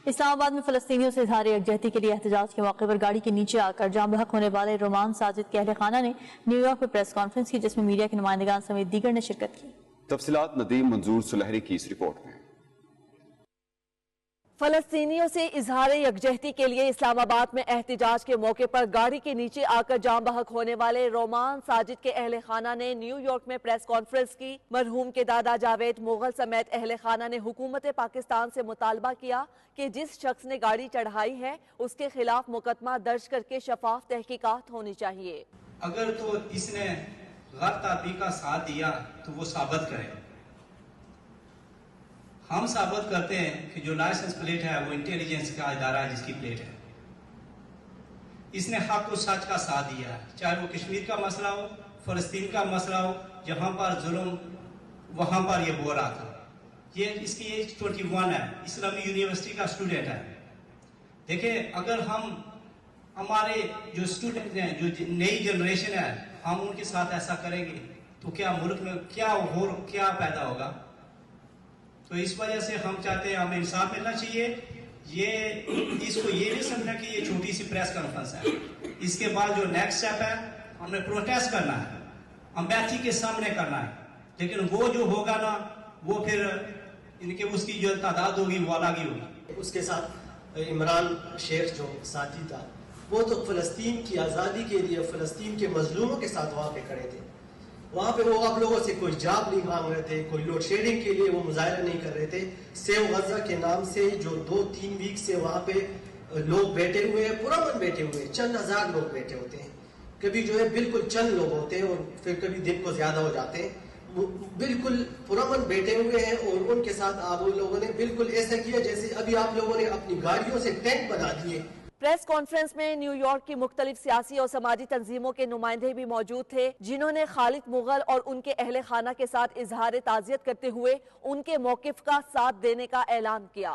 اسلام آباد میں فلسطینیوں سے اظہار یکجہتی کے لیے احتجاج کے موقع پر گاڑی کے نیچے آ کر جاں بحق ہونے والے رومان ساجد کے اہل خانہ نے نیو یارک میں پریس کانفرنس کی، جس میں میڈیا کے نمائندگان سمیت دیگر نے شرکت کی۔ تفصیلات ندیم منظور سلہری کی اس رپورٹ میں۔ فلسطینیوں سے اظہار یکجہتی کے لیے اسلام آباد میں احتجاج کے موقع پر گاڑی کے نیچے آ کر جاں بحق ہونے والے رومان ساجد کے اہل خانہ نے نیو یارک میں پریس کانفرنس کی۔ مرحوم کے دادا جاوید مغل سمیت اہل خانہ نے حکومت پاکستان سے مطالبہ کیا کہ جس شخص نے گاڑی چڑھائی ہے اس کے خلاف مقدمہ درج کر کے شفاف تحقیقات ہونی چاہیے۔ اگر تو اس نے غلط آدمی کا ساتھ دیا تو وہ ثابت کرے۔ ہم ثابت کرتے ہیں کہ جو لائسنس پلیٹ ہے وہ انٹیلیجنس کا ادارہ ہے جس کی پلیٹ ہے۔ اس نے حق و سچ کا ساتھ دیا ہے، چاہے وہ کشمیر کا مسئلہ ہو، فلسطین کا مسئلہ ہو، جہاں پر ظلم وہاں پر یہ بول رہا تھا۔ یہ اس کی ایج 21 ہے، اسلامی یونیورسٹی کا اسٹوڈنٹ ہے۔ دیکھیں، اگر ہمارے جو اسٹوڈنٹ ہیں، جو نئی جنریشن ہے، ہم ان کے ساتھ ایسا کریں گے تو کیا ملک میں کیا پیدا ہوگا؟ تو اس وجہ سے ہم چاہتے ہیں ہمیں انصاف ملنا چاہیے۔ اس کو یہ نہیں سمجھنا کہ یہ چھوٹی سی پریس کانفرنس ہے۔ اس کے بعد جو نیکسٹ سٹیپ ہے، ہم نے پروٹیسٹ کرنا ہے، امبیسی کے سامنے کرنا ہے، لیکن وہ جو ہوگا نا وہ پھر ان کے اس کی جو تعداد ہوگی وہ الگ ہی ہوگی۔ اس کے ساتھ عمران شیخ جو ساتھی تھا، وہ تو فلسطین کی آزادی کے لیے فلسطین کے مظلوموں کے ساتھ وہاں پہ کھڑے تھے۔ وہاں پہ وہ آپ لوگوں سے کوئی جاب نہیں مانگ رہے تھے، کوئی لوڈ شیڈنگ کے لیے وہ مظاہرہ نہیں کر رہے تھے۔ سیو غزہ کے نام سے جو 2-3 ویک سے وہاں پہ لوگ بیٹھے ہوئے ہیں، پرامن بیٹھے ہوئے ہیں، چند ہزار لوگ بیٹھے ہوتے ہیں، کبھی جو ہے بالکل چند لوگ ہوتے ہیں اور پھر کبھی دن کو زیادہ ہو جاتے ہیں، بالکل پرامن بیٹھے ہوئے ہیں، اور ان کے ساتھ آپ لوگوں نے بالکل ایسا کیا جیسے ابھی آپ لوگوں نے اپنی گاڑیوں سے ٹینک بنا دیے۔ پریس کانفرنس میں نیو یارک کی مختلف سیاسی اور سماجی تنظیموں کے نمائندے بھی موجود تھے، جنہوں نے خالد مغل اور ان کے اہل خانہ کے ساتھ اظہار تعزیت کرتے ہوئے ان کے موقف کا ساتھ دینے کا اعلان کیا۔